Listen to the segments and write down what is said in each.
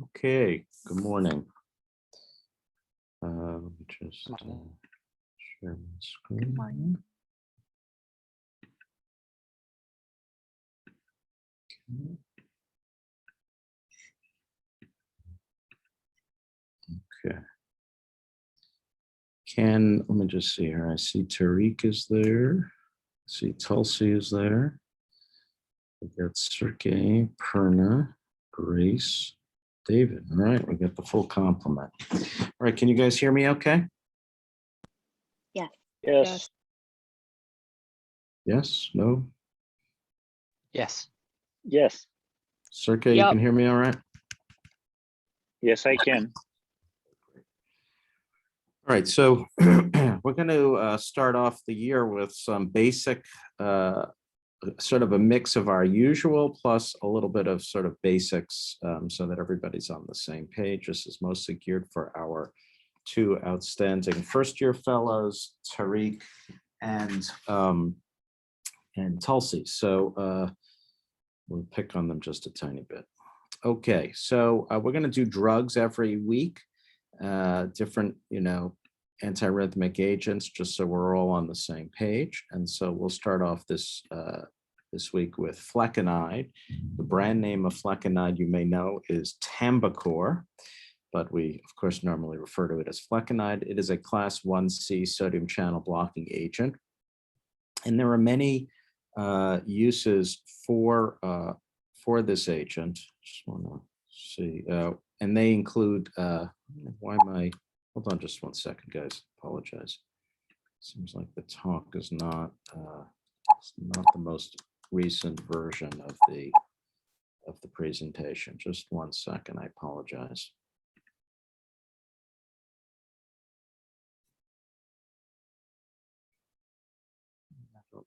Okay, good morning. Let me just share my screen. morning. Okay. Let me just see here. I see Tariq is there. I see Tulsi is there. We got Sergey, Perna, Grace, David. All right, we got the full complement. All right, can you guys hear me okay? Yes. Yes. Yes? No? Yes. Yes. Sergey, you Yep. can hear me all right? Yes, I can. All right, so we're going to start off the year with some basic, sort of a mix of our usual plus a little bit of sort of basics so that everybody's on the same page. This is mostly geared for our two outstanding first-year fellows, Tariq and Tulsi. So we'll pick on them just a tiny bit. Okay, so we're going to do drugs every week. Different, antiarrhythmic agents, just so we're all on the same page. And so we'll start off this week with flecainide. The brand name of flecainide, you may know, is Tambacor, but we, of course, normally refer to it as flecainide. It is a class 1C sodium channel blocking agent. And there are many uses for this agent. Just want to see, and they include, hold on just 1 second, guys, apologize. Seems like the talk is not the most recent version of the presentation. Just 1 second, I apologize. I don't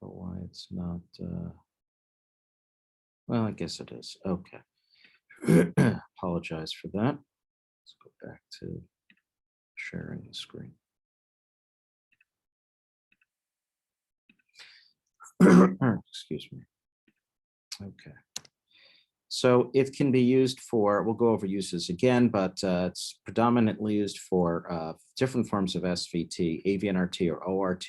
know why it's not, well, I guess it is. Okay. Apologize for that. Let's go back to sharing the screen. Excuse me. Okay. So it can be used for, we'll go over uses again, but it's predominantly used for different forms of SVT, avnrt or ORT,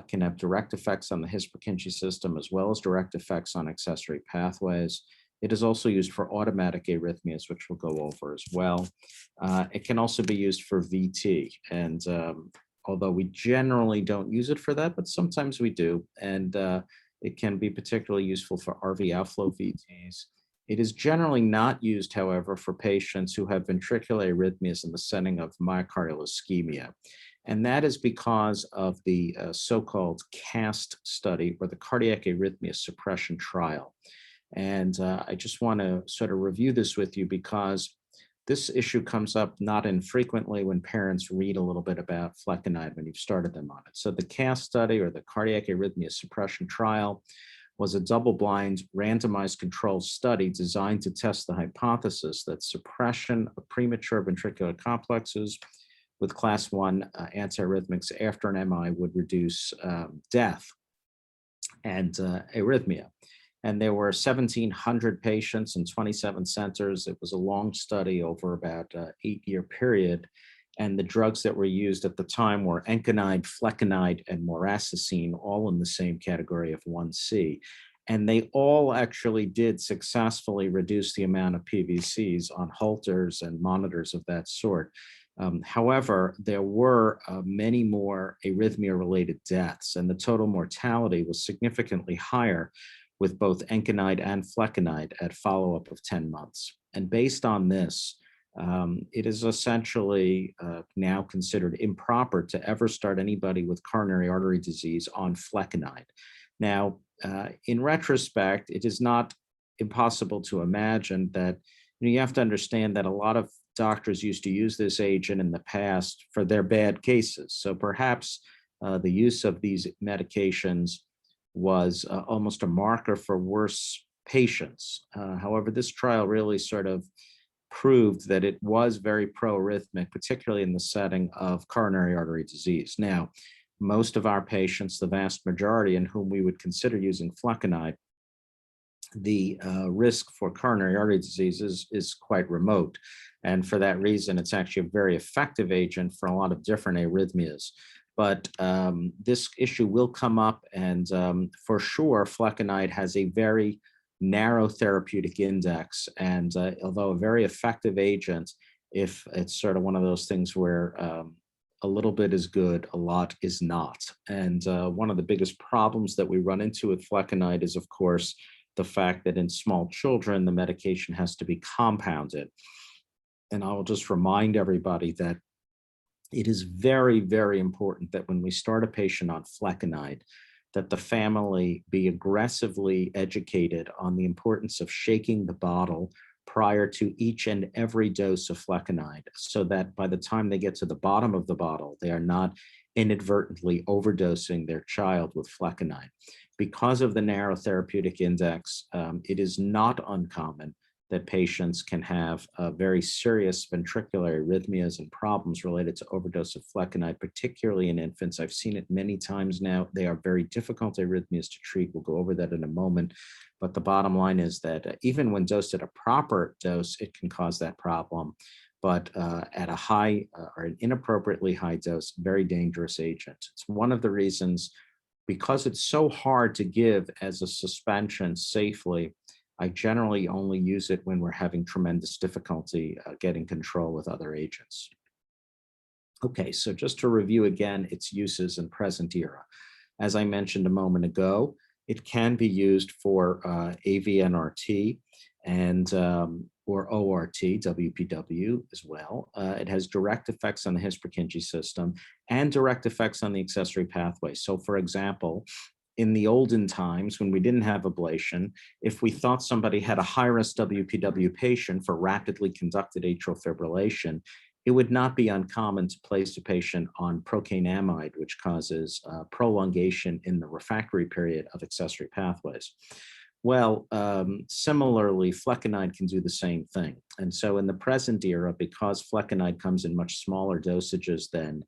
can have direct effects on the His-Purkinje system as well as direct effects on accessory pathways. It is also used for automatic arrhythmias, which we'll go over as well. It can also be used for VT, and although we generally don't use it for that, but sometimes we do, and it can be particularly useful for RV outflow VTs. It is generally not used, however, for patients who have ventricular arrhythmias in the setting of myocardial ischemia. And that is because of the so-called CAST study, or the cardiac arrhythmia suppression trial. And I just want to sort of review this with you because this issue comes up not infrequently when parents read a little bit about flecainide when you've started them on it. So the CAST study, or the cardiac arrhythmia suppression trial, was a double-blind randomized controlled study designed to test the hypothesis that suppression of premature ventricular complexes with class 1 antiarrhythmics after an MI would reduce death and arrhythmia. And there were 1,700 patients in 27 centers. It was a long study over about an 8-year period. And the drugs that were used at the time were enconide, flecainide, and moracicine, all in the same category of 1C. And they all actually did successfully reduce the amount of PVCs on Holters and monitors of that sort. However, there were many more arrhythmia-related deaths, and the total mortality was significantly higher with both enconide and flecainide at follow-up of 10 months. And based on this, it is essentially now considered improper to ever start anybody with coronary artery disease on flecainide. Now, in retrospect, it is not impossible to imagine that you have to understand that a lot of doctors used to use this agent in the past for their bad cases. So perhaps the use of these medications was almost a marker for worse patients. However, this trial really sort of proved that it was very pro-arrhythmic, particularly in the setting of coronary artery disease. Now, most of our patients, the vast majority in whom we would consider using flecainide, the risk for coronary artery disease is quite remote. And for that reason, it's actually a very effective agent for a lot of different arrhythmias. But this issue will come up, and for sure, flecainide has a very narrow therapeutic index. And although a very effective agent, if it's sort of one of those things where a little bit is good, a lot is not. And one of the biggest problems that we run into with flecainide is, of course, the fact that in small children, the medication has to be compounded. And I will just remind everybody that it is very, very important that when we start a patient on flecainide, that the family be aggressively educated on the importance of shaking the bottle prior to each and every dose of flecainide, so that by the time they get to the bottom of the bottle, they are not inadvertently overdosing their child with flecainide. Because of the narrow therapeutic index, it is not uncommon that patients can have very serious ventricular arrhythmias and problems related to overdose of flecainide, particularly in infants. I've seen it many times now. They are very difficult arrhythmias to treat. We'll go over that in a moment. But the bottom line is that even when dosed at a proper dose, it can cause that problem. But at a high or an inappropriately high dose, very dangerous agent. It's one of the reasons, because it's so hard to give as a suspension safely, I generally only use it when we're having tremendous difficulty getting control with other agents. Okay, so just to review again its uses in present era. As I mentioned a moment ago, it can be used for avnrt and or ORT, WPW as well. It has direct effects on the His-Purkinje system and direct effects on the accessory pathway. So for example, in the olden times when we didn't have ablation, if we thought somebody had a high-risk WPW patient for rapidly conducted atrial fibrillation, it would not be uncommon to place a patient on procainamide, which causes prolongation in the refractory period of accessory pathways. Well, similarly, flecainide can do the same thing. And so in the present era, because flecainide comes in much smaller dosages than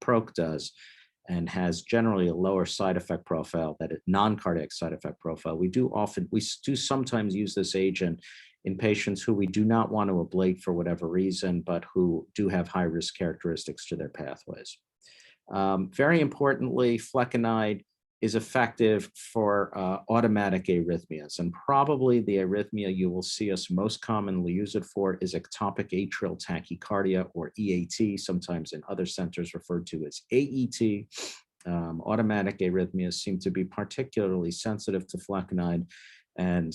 proc does, and has generally a lower side effect profile, that non-cardiac side effect profile, we do sometimes use this agent in patients who we do not want to ablate for whatever reason, but who do have high risk characteristics to their pathways. Very importantly, flecainide is effective for automatic arrhythmias, and probably the arrhythmia you will see us most commonly use it for is ectopic atrial tachycardia, or EAT, sometimes in other centers referred to as AET. Automatic arrhythmias seem to be particularly sensitive to flecainide, and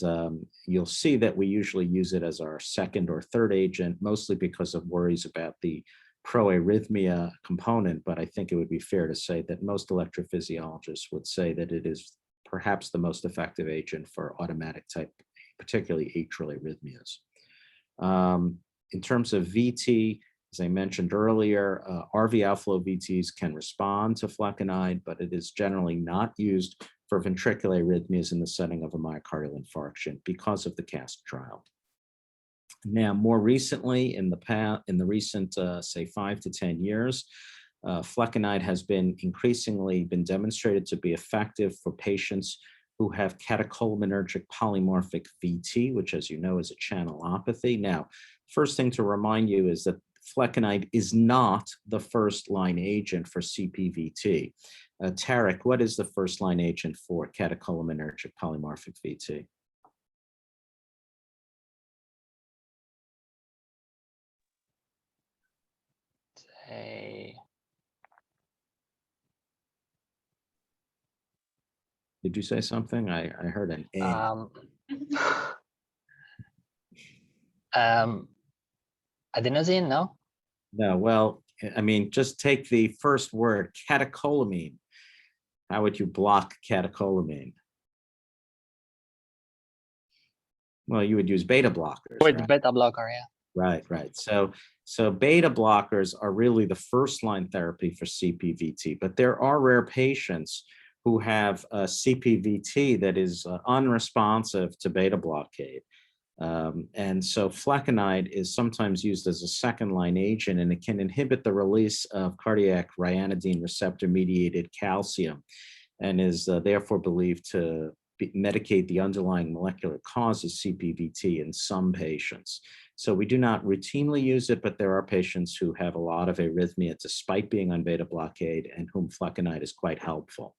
you'll see that we usually use it as our second or third agent, mostly because of worries about the pro-arrhythmia component, but I think it would be fair to say that most electrophysiologists would say that it is perhaps the most effective agent for automatic type, particularly atrial arrhythmias. In terms of VT, as I mentioned earlier, RV outflow VTs can respond to flecainide, but it is generally not used for ventricular arrhythmias in the setting of a myocardial infarction because of the CAST trial. Now, more recently, in the recent, say, 5 to 10 years, flecainide has been increasingly demonstrated to be effective for patients who have catecholaminergic polymorphic VT, which, as you know, is a channelopathy. Now, first thing to remind you is that flecainide is not the first-line agent for CPVT. Tarek, what is the first-line agent for catecholaminergic polymorphic VT? Did you say something? I heard an A. Adenosine, no? No, well, I mean, just take the first word, catecholamine. How would you block catecholamine? Well, you would use beta blockers. With right? beta blocker, yeah. Right. So beta blockers are really the first line therapy for CPVT, but there are rare patients who have a CPVT that is unresponsive to beta blockade. And so flecainide is sometimes used as a second line agent, and it can inhibit the release of cardiac ryanodine receptor mediated calcium, and is therefore believed to medicate the underlying molecular cause of CPVT in some patients. So we do not routinely use it, but there are patients who have a lot of arrhythmia despite being on beta blockade and whom flecainide is quite helpful.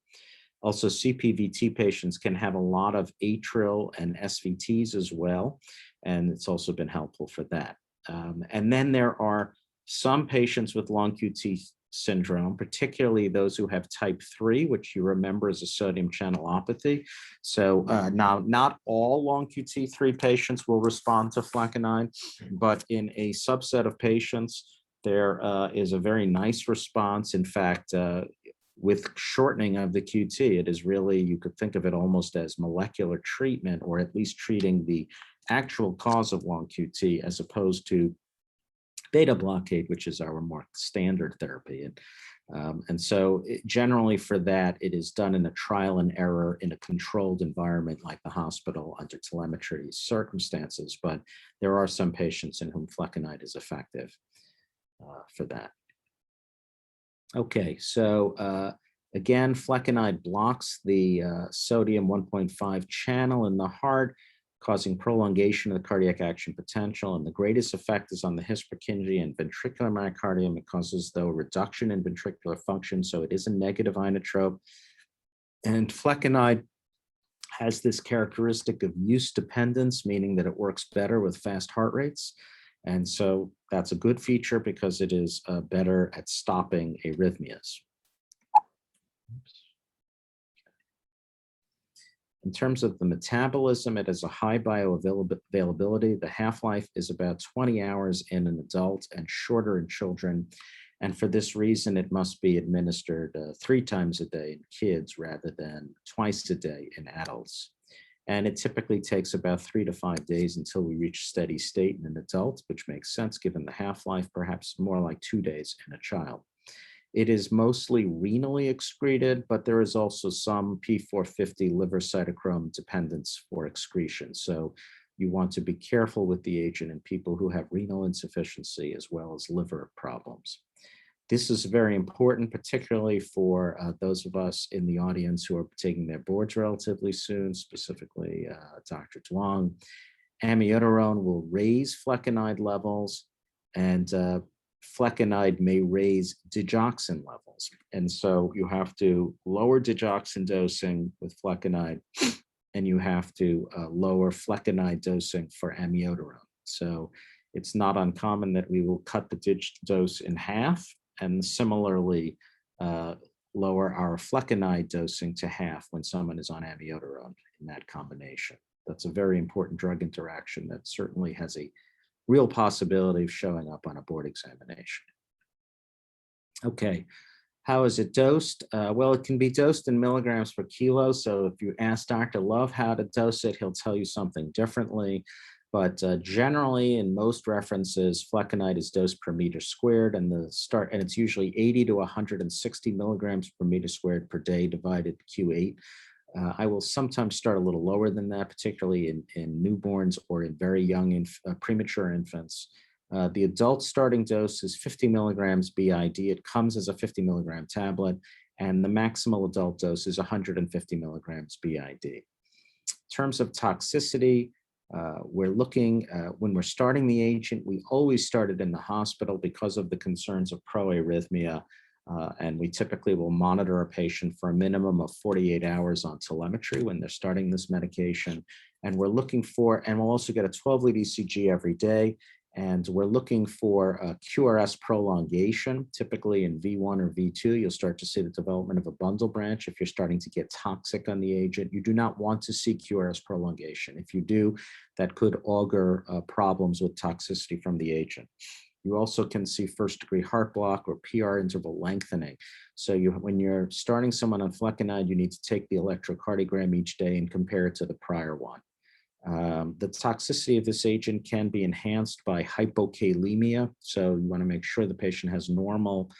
Also, CPVT patients can have a lot of atrial and SVTs as well, and it's also been helpful for that. And then there are some patients with long QT syndrome, particularly those who have type 3, which you remember is a sodium channelopathy. So now not all long QT3 patients will respond to flecainide, but in a subset of patients, there is a very nice response. In fact, with shortening of the QT, it is really, you could think of it almost as molecular treatment, or at least treating the actual cause of long QT as opposed to beta blockade, which is our more standard therapy. And so generally for that, it is done in a trial and error in a controlled environment like the hospital under telemetry circumstances, but there are some patients in whom flecainide is effective for that. Okay, so again, flecainide blocks the sodium 1.5 channel in the heart, causing prolongation of the cardiac action potential. And the greatest effect is on the His-Purkinje and ventricular myocardium. It causes, though, a reduction in ventricular function, so it is a negative inotrope. And flecainide has this characteristic of use dependence, meaning that it works better with fast heart rates. And so that's a good feature because it is better at stopping arrhythmias. In terms of the metabolism, it has a high bioavailability. The half-life is about 20 hours in an adult and shorter in children. And for this reason, it must be administered 3 times a day in kids rather than twice a day in adults. And it typically takes about 3 to 5 days until we reach steady state in an adult, which makes sense given the half-life, perhaps more like 2 days in a child. It is mostly renally excreted, but there is also some P450 liver cytochrome dependence for excretion. So you want to be careful with the agent in people who have renal insufficiency as well as liver problems. This is very important, particularly for those of us in the audience who are taking their boards relatively soon, specifically Dr. Duong. Amiodarone will raise flecainide levels, and flecainide may raise digoxin levels. And so you have to lower digoxin dosing with flecainide, and you have to lower flecainide dosing for amiodarone. So it's not uncommon that we will cut the dose in half, and similarly lower our flecainide dosing to half when someone is on amiodarone in that combination. That's a very important drug interaction that certainly has a real possibility of showing up on a board examination. Okay, how is it dosed? Well, it can be dosed in milligrams per kilo. So if you ask Dr. Love how to dose it, he'll tell you something differently. But generally, in most references, flecainide is dosed per meter squared, and it's usually 80 to 160 milligrams per meter squared per day divided Q8. I will sometimes start a little lower than that, particularly in newborns or in very young premature infants. The adult starting dose is 50 milligrams BID. It comes as a 50 milligram tablet, and the maximal adult dose is 150 milligrams BID. In terms of toxicity, we're looking, when we're starting the agent, we always start it in the hospital because of the concerns of proarrhythmia. And we typically will monitor a patient for a minimum of 48 hours on telemetry when they're starting this medication. And we're looking for, and we'll also get a 12-lead ECG every day. And we're looking for QRS prolongation. Typically in V1 or V2, you'll start to see the development of a bundle branch if you're starting to get toxic on the agent. You do not want to see QRS prolongation. If you do, that could augur problems with toxicity from the agent. You also can see first-degree heart block or PR interval lengthening. So when you're starting someone on flecainide, you need to take the electrocardiogram each day and compare it to the prior one. The toxicity of this agent can be enhanced by hypokalemia. So you want to make sure the patient has normal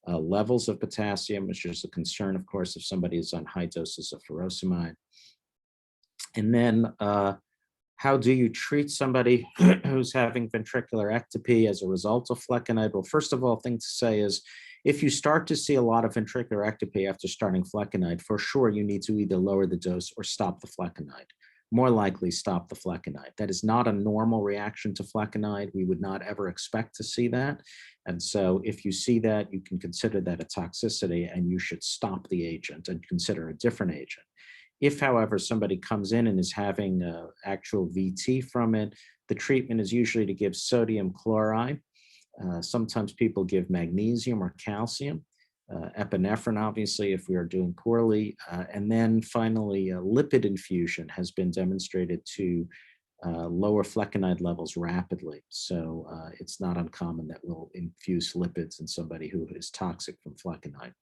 levels of potassium, which is a concern, of course, if somebody is on high doses of furosemide. And then how do you treat somebody who's having ventricular ectopy as a result of flecainide? Well, first of all, thing to say is If you start to see a lot of ventricular ectopy after starting flecainide, for sure you need to either lower the dose or stop the flecainide. More likely stop the flecainide. That is not a normal reaction to flecainide. We would not ever expect to see that. And so if you see that, you can consider that a toxicity and you should stop the agent and consider a different agent. If, however, somebody comes in and is having actual VT from it, the treatment is usually to give sodium chloride. Sometimes people give magnesium or calcium, epinephrine, obviously, if we are doing poorly. And then finally, a lipid infusion has been demonstrated to lower flecainide levels rapidly. So it's not uncommon that we'll infuse lipids in somebody who is toxic from flecainide.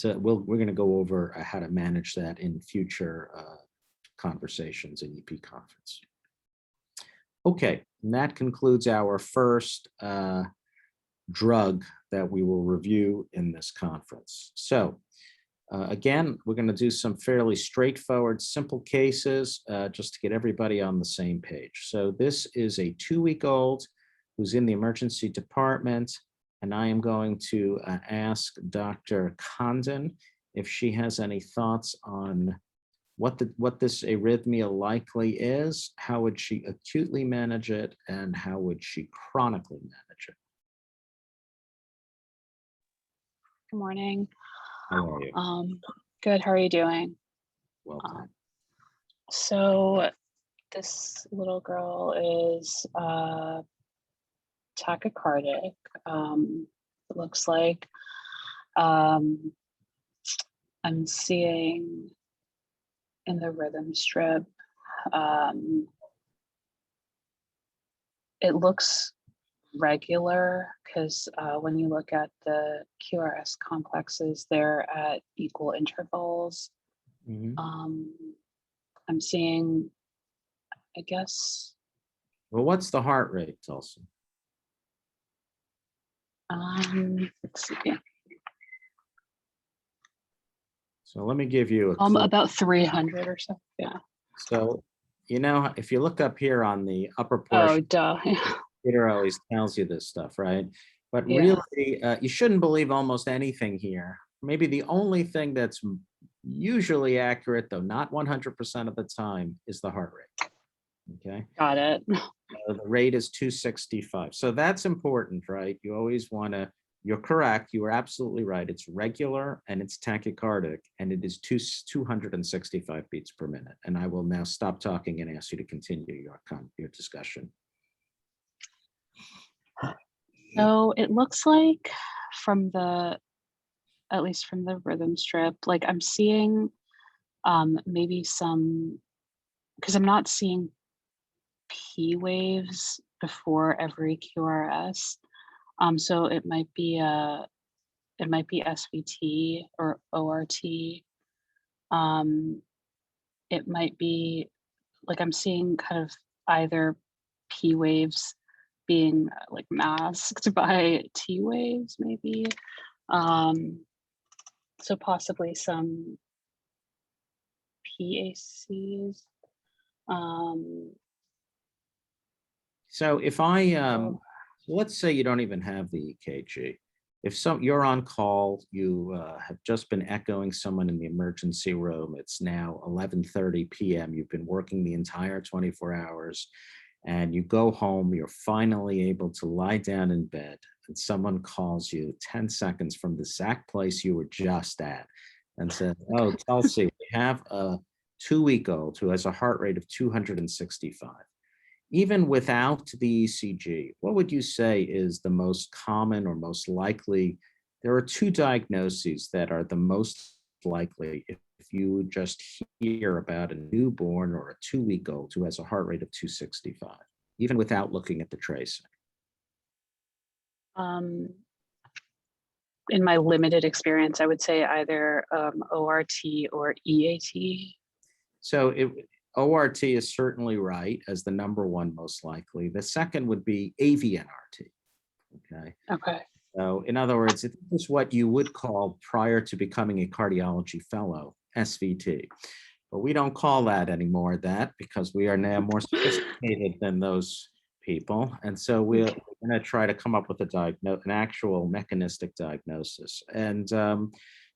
We're going to go over how to manage that in future conversations in EP conference. Okay, and that concludes our first drug that we will review in this conference. So again, we're going to do some fairly straightforward, simple cases just to get everybody on the same page. So this is a 2-week-old who's in the emergency department, and I am going to ask Dr. Condon if she has any thoughts on what this arrhythmia likely is, how would she acutely manage it, and how would she chronically manage it? Good morning. How are you? Good. How are you doing? Welcome. So this little girl is tachycardic. It looks like I'm seeing in the rhythm strip. It looks regular because when you look at the QRS complexes, they're at equal intervals. Mhm. I'm seeing, I guess. Well, what's the heart rate, Tulsi? Let's see. So let me give you a clue. About 300 or so. Yeah. So, you know, if you look up here on the upper Oh, portion, duh. Peter always tells you this stuff, right? But Yeah. really, you shouldn't believe almost anything here. Maybe the only thing that's usually accurate, though not 100% of the time, is the heart rate. Okay. Got it. The rate is 265. So that's important, right? You always want to, you're correct. You are absolutely right. It's regular and it's tachycardic, and it is 265 beats per minute. And I will now stop talking and ask you to continue your discussion. So it looks like from at least from the rhythm strip, like I'm seeing maybe some, because I'm not seeing P waves before every QRS. So it might be SVT or ORT. It might be like I'm seeing kind of either P waves being like masked by T waves, maybe. So possibly some PACs. So if let's say you don't even have the EKG. If you're on call, you have just been echoing someone in the emergency room. It's now 11:30 p.m. You've been working the entire 24 hours, and you go home. You're finally able to lie down in bed, and someone calls you 10 seconds from the exact place you were just at and says, "Oh, Tulsi, we have a 2-week-old who has a heart rate of 265. Even without the ECG, what would you say is the most common or most likely? There are 2 diagnoses that are the most likely if you just hear about a newborn or a 2-week-old who has a heart rate of 265, even without looking at the tracing. In my limited experience, I would say either ORT or EAT. So ORT is certainly right as the #1 most likely. The second would be avnrt. Okay. Okay. So in other words, it is what you would call prior to becoming a cardiology fellow, SVT. But we don't call that anymore because we are now more sophisticated than those people. And so we're going to try to come up with an actual mechanistic diagnosis. And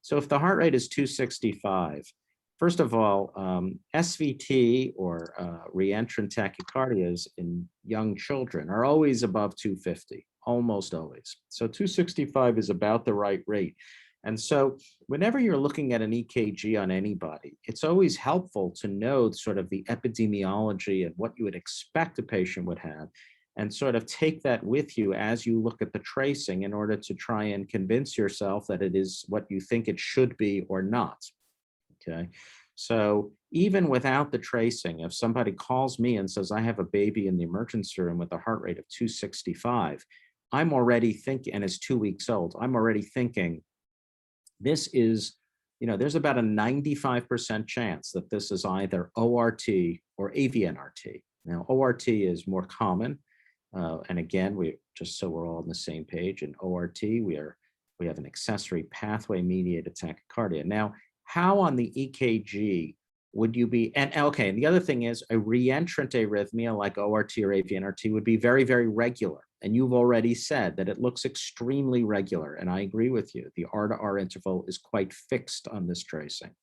so if the heart rate is 265, first of all, SVT or reentrant tachycardias in young children are always above 250, almost always. So 265 is about the right rate. And so whenever you're looking at an EKG on anybody, it's always helpful to know sort of the epidemiology and what you would expect a patient would have, and sort of take that with you as you look at the tracing in order to try and convince yourself that it is what you think it should be or not. Okay. So even without the tracing, if somebody calls me and says, I have a baby in the emergency room with a heart rate of 265, I'm already thinking, and is 2 weeks old, I'm already thinking, this is, there's about a 95% chance that this is either ORT or avnrt. Now, ORT is more common. And again, just so we're all on the same page, in ORT, we have an accessory pathway mediated tachycardia. Now, how on the EKG would you be, and okay, and the other thing is a reentrant arrhythmia like ORT or avnrt would be very, very regular. And you've already said that it looks extremely regular. And I agree with you. The R to R interval is quite fixed on this tracing.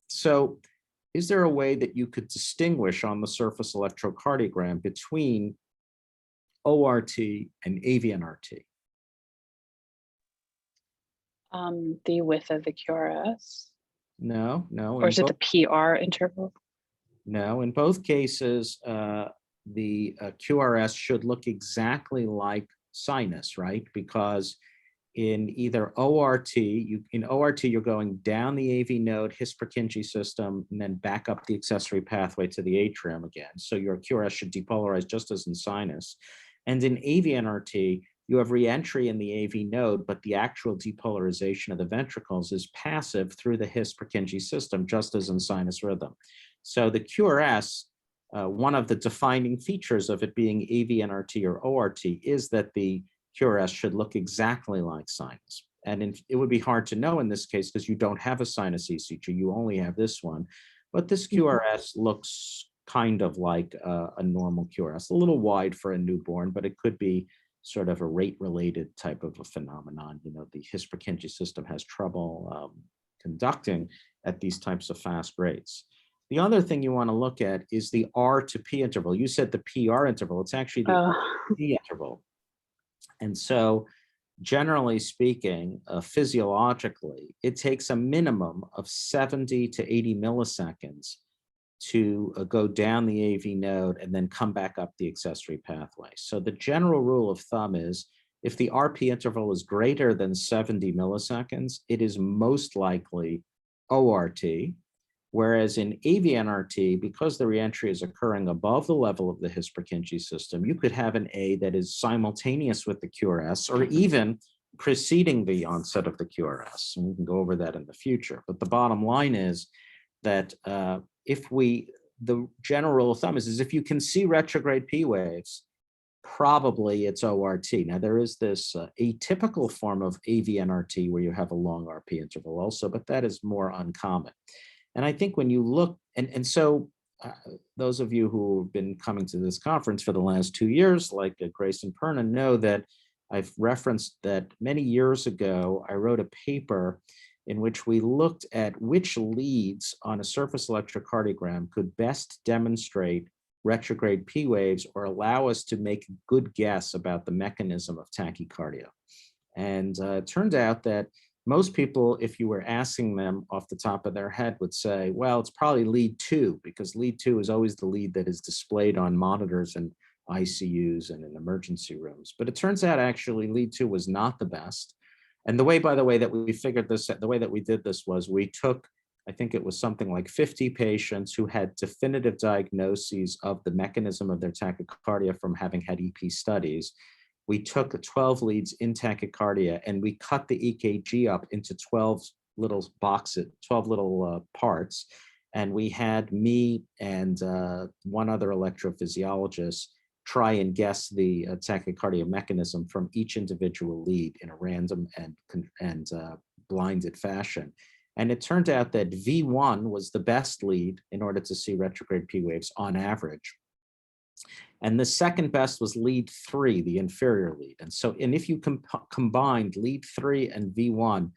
So is there a way that you could distinguish on the surface electrocardiogram between ORT and avnrt? The width of the QRS, No. or is it the PR interval? No, in both cases, the QRS should look exactly like sinus, right? Because in either ORT, you're going down the AV node, his Purkinje system, and then back up the accessory pathway to the atrium again. So your QRS should depolarize just as in sinus. And in avnrt, you have reentry in the AV node, but the actual depolarization of the ventricles is passive through the his Purkinje system, just as in sinus rhythm. So the QRS, one of the defining features of it being avnrt or ORT is that the QRS should look exactly like sinus. And it would be hard to know in this case because you don't have a sinus ECG, you only have this one. But this QRS looks kind of like a normal QRS, a little wide for a newborn, but it could be sort of a rate-related type of a phenomenon. The his Purkinje system has trouble conducting at these types of fast rates. The other thing you want to look at is the R to P interval. You said the PR interval. It's actually the R to P interval. And so generally speaking, physiologically, it takes a minimum of 70 to 80 milliseconds to go down the AV node and then come back up the accessory pathway. So the general rule of thumb is if the RP interval is greater than 70 milliseconds, it is most likely ORT. Whereas in avnrt, because the reentry is occurring above the level of the his Purkinje system, you could have an A that is simultaneous with the QRS or even preceding the onset of the QRS. And we can go over that in the future. But the bottom line is that the general rule of thumb is if you can see retrograde P waves, probably it's ORT. Now, there is this atypical form of avnrt where you have a long RP interval also, but that is more uncommon. And I think when you look, and so those of you who have been coming to this conference for the last 2 years, like Grace and Perna, know that I've referenced that many years ago, I wrote a paper in which we looked at which leads on a surface electrocardiogram could best demonstrate retrograde P waves or allow us to make a good guess about the mechanism of tachycardia. And it turned out that most people, if you were asking them off the top of their head, would say, well, it's probably lead 2, because lead 2 is always the lead that is displayed on monitors and ICUs and in emergency rooms. But it turns out actually lead 2 was not the best. And the way, by the way, that we figured this, the way that we did this was we took, I think it was something like 50 patients who had definitive diagnoses of the mechanism of their tachycardia from having had EP studies. We took 12 leads in tachycardia and we cut the EKG up into 12 little boxes, 12 little parts. And we had me and one other electrophysiologist try and guess the tachycardia mechanism from each individual lead in a random and blinded fashion. And it turned out that V1 was the best lead in order to see retrograde P waves on average. And the second best was lead 3, the inferior lead. And so, and if you combined lead 3 and V1,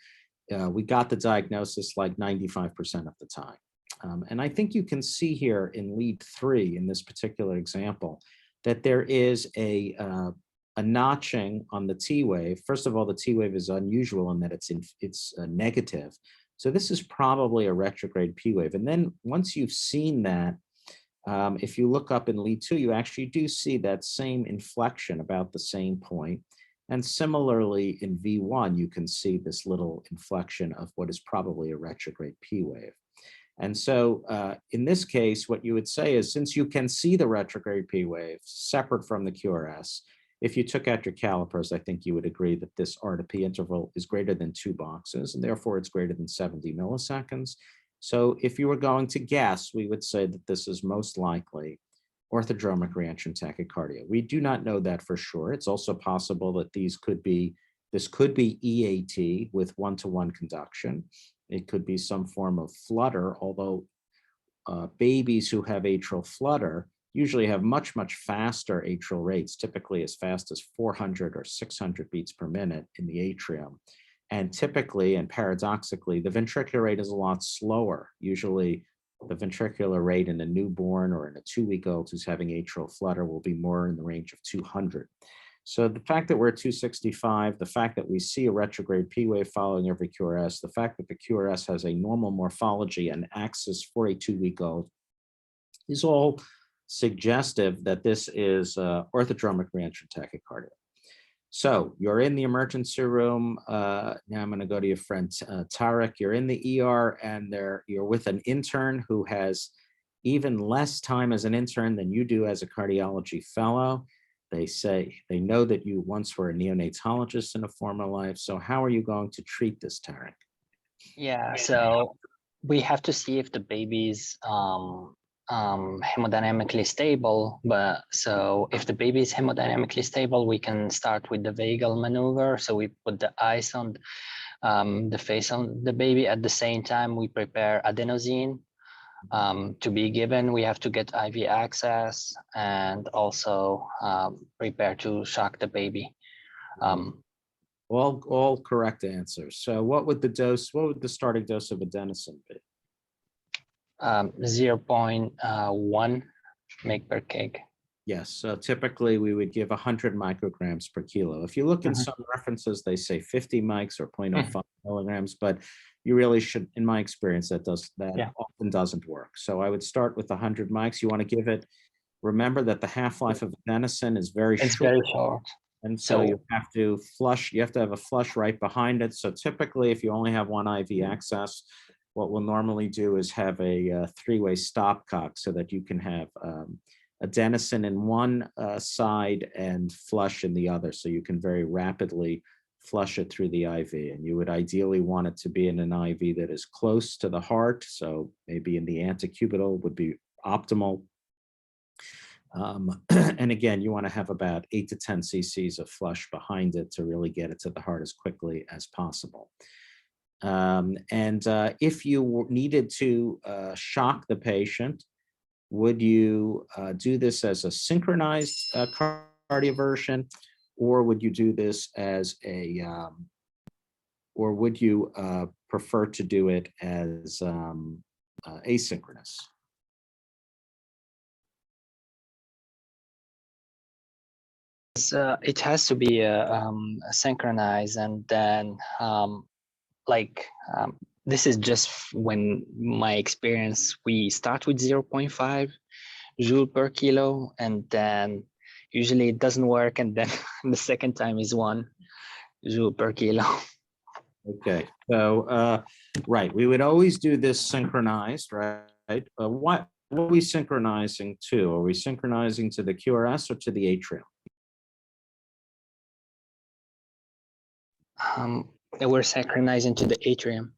we got the diagnosis like 95% of the time. And I think you can see here in lead 3, in this particular example, that there is a notching on the T wave. First of all, the T wave is unusual in that it's negative. So this is probably a retrograde P wave. And then once you've seen that, if you look up in lead 2, you actually do see that same inflection about the same point. And similarly in V1, you can see this little inflection of what is probably a retrograde P wave. And so in this case, what you would say is, since you can see the retrograde P wave separate from the QRS, if you took out your calipers, I think you would agree that this R to P interval is greater than 2 boxes, and therefore it's greater than 70 milliseconds. So if you were going to guess, we would say that this is most likely orthodromic reentrant tachycardia. We do not know that for sure. It's also possible that this could be EAT with one-to-one conduction. It could be some form of flutter, although babies who have atrial flutter usually have much faster atrial rates, typically as fast as 400 or 600 beats per minute in the atrium. And typically and paradoxically, the ventricular rate is a lot slower. Usually the ventricular rate in a newborn or in a 2-week-old who's having atrial flutter will be more in the range of 200. So the fact that we're at 265, the fact that we see a retrograde P wave following every QRS, the fact that the QRS has a normal morphology and axis for a 2-week-old is all suggestive that this is orthodromic reentrant tachycardia. So you're in the emergency room. Now I'm going to go to your friend Tarek. You're in the ER and you're with an intern who has even less time as an intern than you do as a cardiology fellow. They say they know that you once were a neonatologist in a former life. So how are you going to treat this, Tarek? Yeah, so we have to see if the baby's hemodynamically stable. But so if the baby is hemodynamically stable, we can start with the vagal maneuver. So we put the eyes on the face on the baby. At the same time, we prepare adenosine to be given. We have to get IV access and also prepare to shock the baby. All correct answers. So what would the starting dose of adenosine be? 0.1 mg per kg. Yes, so typically we would give 100 micrograms per kilo. If you look in some references, they say 50 mics or 0.05 milligrams, but you really should, in my experience, that often doesn't work. So I would start with 100 mics. You want to give it, remember that the half-life of adenosine is very short. It's very short. And so you have to have a flush right behind it. So typically, if you only have one IV access, what we'll normally do is have a 3-way stopcock so that you can have adenosine in one side and flush in the other. So you can very rapidly flush it through the IV. And you would ideally want it to be in an IV that is close to the heart. So maybe in the antecubital would be optimal. And again, you want to have about 8 to 10 cc's of flush behind it to really get it to the heart as quickly as possible. If you needed to shock the patient, would you do this as a synchronized cardioversion, or would you do this as or would you prefer to do it as asynchronous? It has to be synchronized, and then this is just when my experience, we start with 0.5 joule per kilo, and then usually it doesn't work, and then the second time is 1 joule per kilo. Okay, so right, we would always do this synchronized, right? What are we synchronizing to? Are we synchronizing to the QRS or to the atrium? We're synchronizing to the atrium.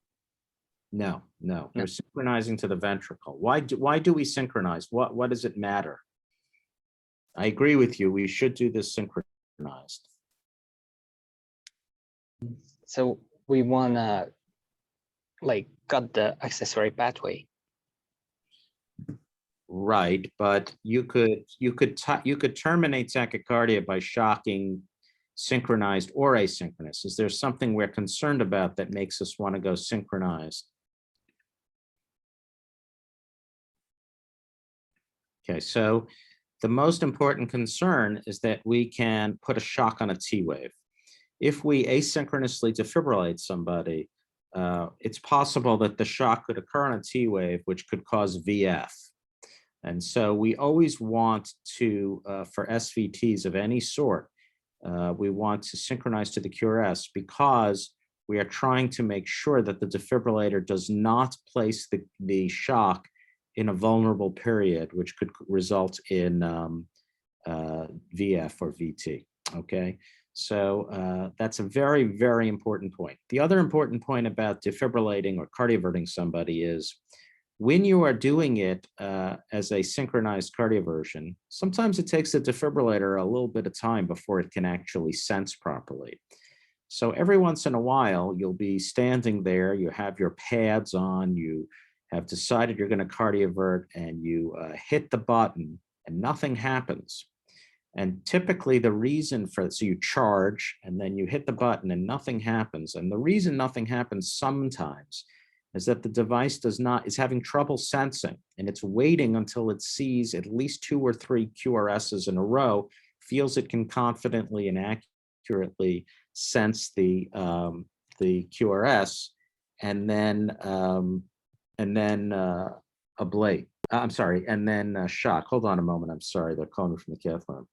No, we're synchronizing to the ventricle. Why do we synchronize? What does it matter? I agree with you. We should do this synchronized. So we want to cut the accessory pathway. Right, but you could terminate tachycardia by shocking synchronized or asynchronous. Is there something we're concerned about that makes us want to go synchronized? Okay, so the most important concern is that we can put a shock on a T wave. If we asynchronously defibrillate somebody, it's possible that the shock could occur on a T wave, which could cause VF. And so we always want to, for SVTs of any sort, we want to synchronize to the QRS because we are trying to make sure that the defibrillator does not place the shock in a vulnerable period, which could result in VF or VT, okay? So that's a very, very important point. The other important point about defibrillating or cardioverting somebody is when you are doing it as a synchronized cardioversion, sometimes it takes the defibrillator a little bit of time before it can actually sense properly. So every once in a while, you'll be standing there, you have your pads on, you have decided you're going to cardiovert, and you hit the button and nothing happens. And typically the reason for it, so you charge and then you hit the button and nothing happens. And the reason nothing happens sometimes is that the device is having trouble sensing, and it's waiting until it sees at least 2 or 3 QRSs in a row, feels it can confidently and accurately sense the QRS, and then ablate. I'm sorry, and then shock. Hold on a moment. I'm sorry, they're calling me from the cath lab.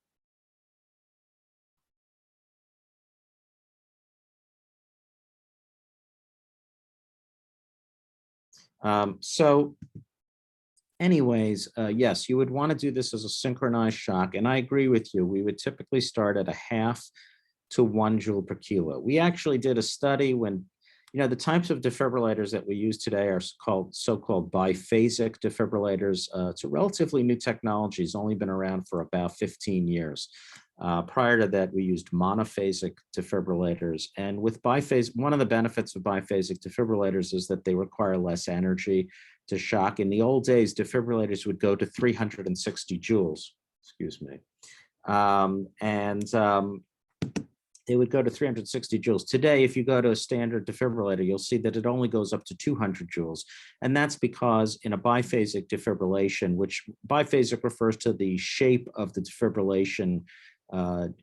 So anyways, yes, you would want to do this as a synchronized shock. And I agree with you. We would typically start at 0.5 to 1 joule per kilo. We actually did a study when, the types of defibrillators that we use today are so-called biphasic defibrillators. It's a relatively new technology. It's only been around for about 15 years. Prior to that, we used monophasic defibrillators. And with biphasic, one of the benefits of biphasic defibrillators is that they require less energy to shock. In the old days, defibrillators would go to 360 joules, excuse me. They would go to 360 joules. Today, if you go to a standard defibrillator, you'll see that it only goes up to 200 joules. And that's because in a biphasic defibrillation, which biphasic refers to the shape of the defibrillation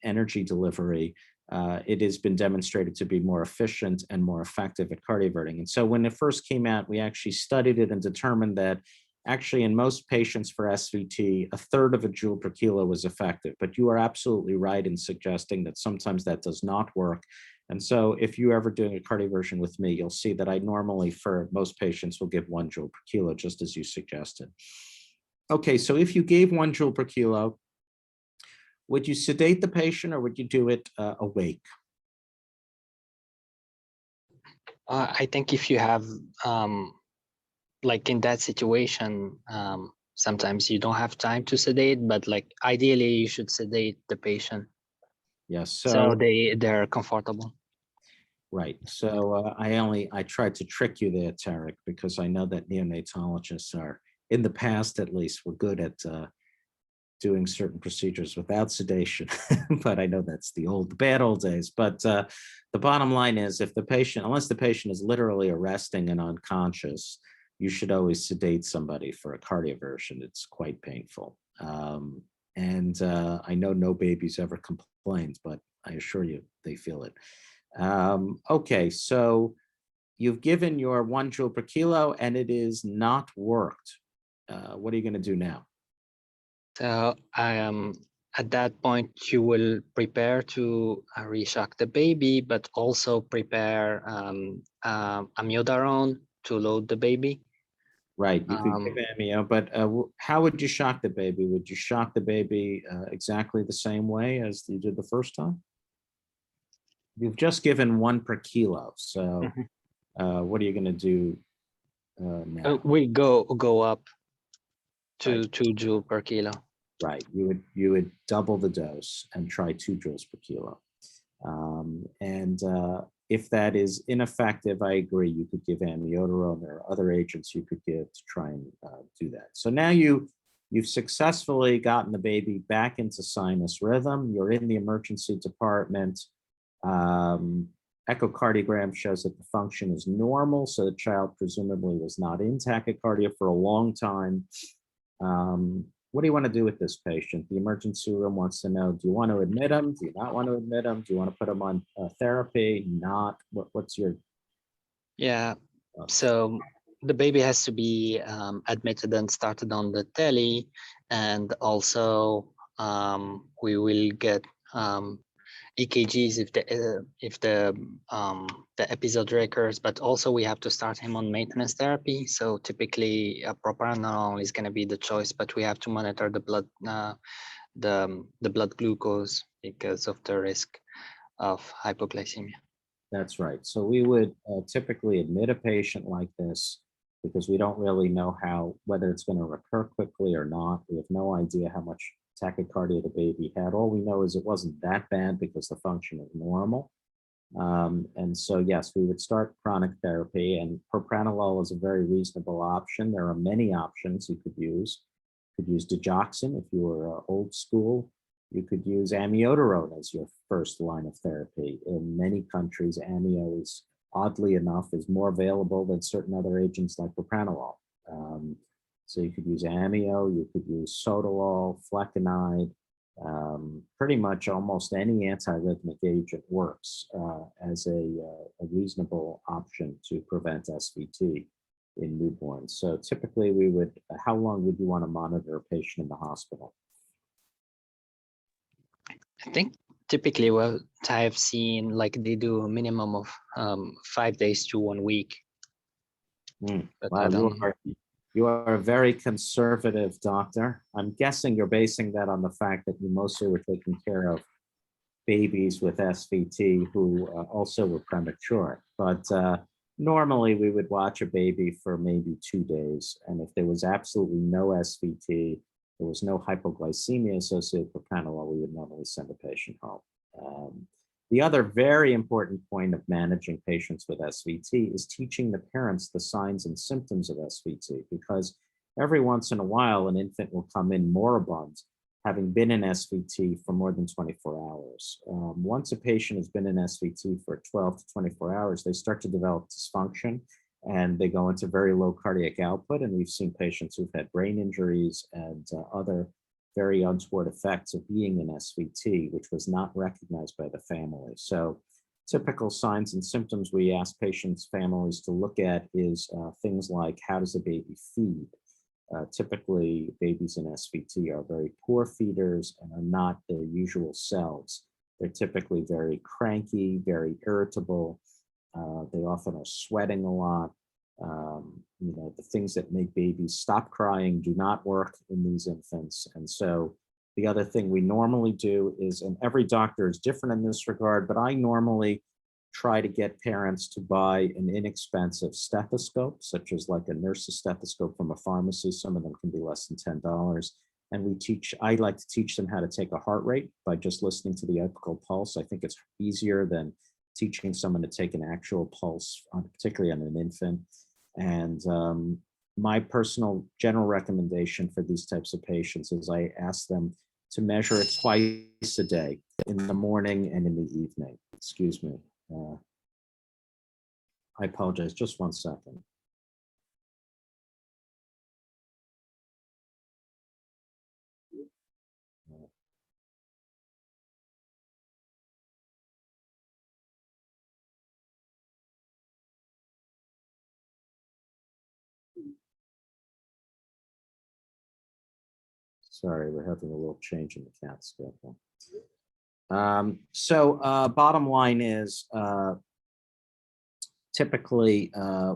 energy delivery, it has been demonstrated to be more efficient and more effective at cardioverting. And so when it first came out, we actually studied it and determined that actually in most patients for SVT, 1/3 of a joule per kilo was effective. But you are absolutely right in suggesting that sometimes that does not work. And so if you're ever doing a cardioversion with me, you'll see that I normally, for most patients, will give 1 joule per kilo, just as you suggested. Okay, so if you gave 1 joule per kilo, would you sedate the patient or would you do it awake? I think if you have, like in that situation, sometimes you don't have time to sedate, but like ideally you should sedate the patient. Yes, So they're comfortable. Right. So I tried to trick you there, Tarek, because I know that neonatologists are, in the past at least, were good at doing certain procedures without sedation. But I know that's the bad old days. But the bottom line is, if the patient, unless the patient is literally arresting and unconscious, you should always sedate somebody for a cardioversion. It's quite painful. And I know no babies ever complained, but I assure you they feel it. Okay, so you've given your 1 joule per kilo and it is not worked. What are you going to do now? So at that point, you will prepare to reshock the baby, but also prepare amiodarone to load the baby. Right, you could give amio, but how would you shock the baby? Would you shock the baby exactly the same way as you did the first time? You've just given 1 per kilo, so what are you going to do now? We go up to 2 joule per kilo. Right, you would double the dose and try 2 joules per kilo. If that is ineffective, I agree, you could give amiodarone. There are other agents you could give to try and do that. So now you You've successfully gotten the baby back into sinus rhythm. You're in the emergency department. Echocardiogram shows that the function is normal, so the child presumably was not in tachycardia for a long time. What do you want to do with this patient? The emergency room wants to know, do you want to admit him? Do you not want to admit him? Do you want to put him on therapy? Not? What's your... Yeah, so the baby has to be admitted and started on the tele, and also we will get EKGs if the episode recurs, but also we have to start him on maintenance therapy. So typically propranolol is going to be the choice, but we have to monitor the blood the blood glucose because of the risk of hypoglycemia. That's right. So we would typically admit a patient like this because we don't really know whether it's going to recur quickly or not. We have no idea how much tachycardia the baby had. All we know is it wasn't that bad because the function is normal. And so, yes, we would start chronic therapy, and propranolol is a very reasonable option. There are many options you could use. You could use digoxin if you were old school. You could use amiodarone as your first line of therapy. In many countries, amio is, oddly enough, is more available than certain other agents like propranolol. So you could use amio, you could use sotalol, flecainide. Pretty much almost any antiarrhythmic agent works as a reasonable option to prevent SVT in newborns. So typically we would, how long would you want to monitor a patient in the hospital? I think typically what I've seen, like they do a minimum of 5 days to 1 week. But I Wow, don't... you are a very conservative doctor. I'm guessing you're basing that on the fact that you mostly were taking care of babies with SVT who also were premature. But normally we would watch a baby for maybe 2 days. And if there was absolutely no SVT, there was no hypoglycemia associated with propranolol, we would normally send a patient home. The other very important point of managing patients with SVT is teaching the parents the signs and symptoms of SVT, because every once in a while an infant will come in moribund, having been in SVT for more than 24 hours. Once a patient has been in SVT for 12 to 24 hours, they start to develop dysfunction and they go into very low cardiac output. And we've seen patients who've had brain injuries and other very untoward effects of being in SVT, which was not recognized by the family. So typical signs and symptoms we ask patients' families to look at is things like, how does the baby feed? Typically, babies in SVT are very poor feeders and are not their usual selves. They're typically very cranky, very irritable. They often are sweating a lot. The things that make babies stop crying do not work in these infants. And so the other thing we normally do is, and every doctor is different in this regard, but I normally try to get parents to buy an inexpensive stethoscope, such as like a nurse's stethoscope from a pharmacy. Some of them can be less than $10. And I like to teach them how to take a heart rate by just listening to the apical pulse. I think it's easier than teaching someone to take an actual pulse, particularly on an infant. And my personal general recommendation for these types of patients is I ask them to measure it twice a day, in the morning and in the evening. Excuse me. I apologize, just 1 second. Sorry, we're having a little change in the CAT schedule. Bottom line is, typically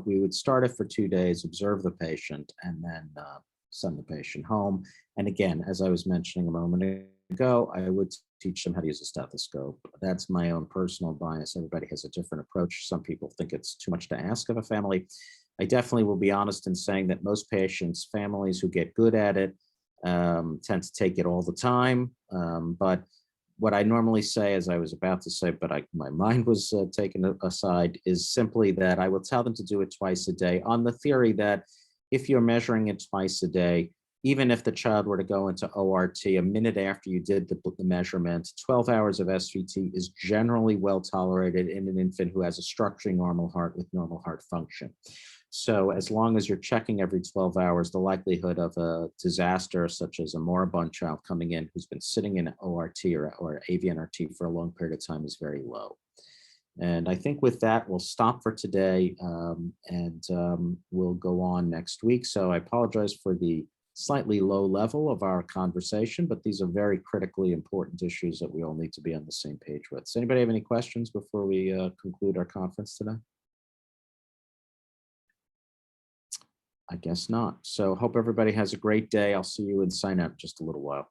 we would start it for 2 days, observe the patient, and then send the patient home. And again, as I was mentioning a moment ago, I would teach them how to use a stethoscope. That's my own personal bias. Everybody has a different approach. Some people think it's too much to ask of a family. I definitely will be honest in saying that most patients, families who get good at it, tend to take it all the time. But what I normally say, as I was about to say, but my mind was taken aside, is simply that I will tell them to do it twice a day on the theory that if you're measuring it twice a day, even if the child were to go into ORT a minute after you did the measurement, 12 hours of SVT is generally well tolerated in an infant who has a structurally normal heart with normal heart function. So as long as you're checking every 12 hours, the likelihood of a disaster such as a moribund child coming in who's been sitting in ORT or avnrt for a long period of time is very low. And I think with that, we'll stop for today and we'll go on next week. So I apologize for the slightly low level of our conversation, but these are very critically important issues that we all need to be on the same page with. Does anybody have any questions before we conclude our conference today? I guess not. So hope everybody has a great day. I'll see you in sign up just a little while.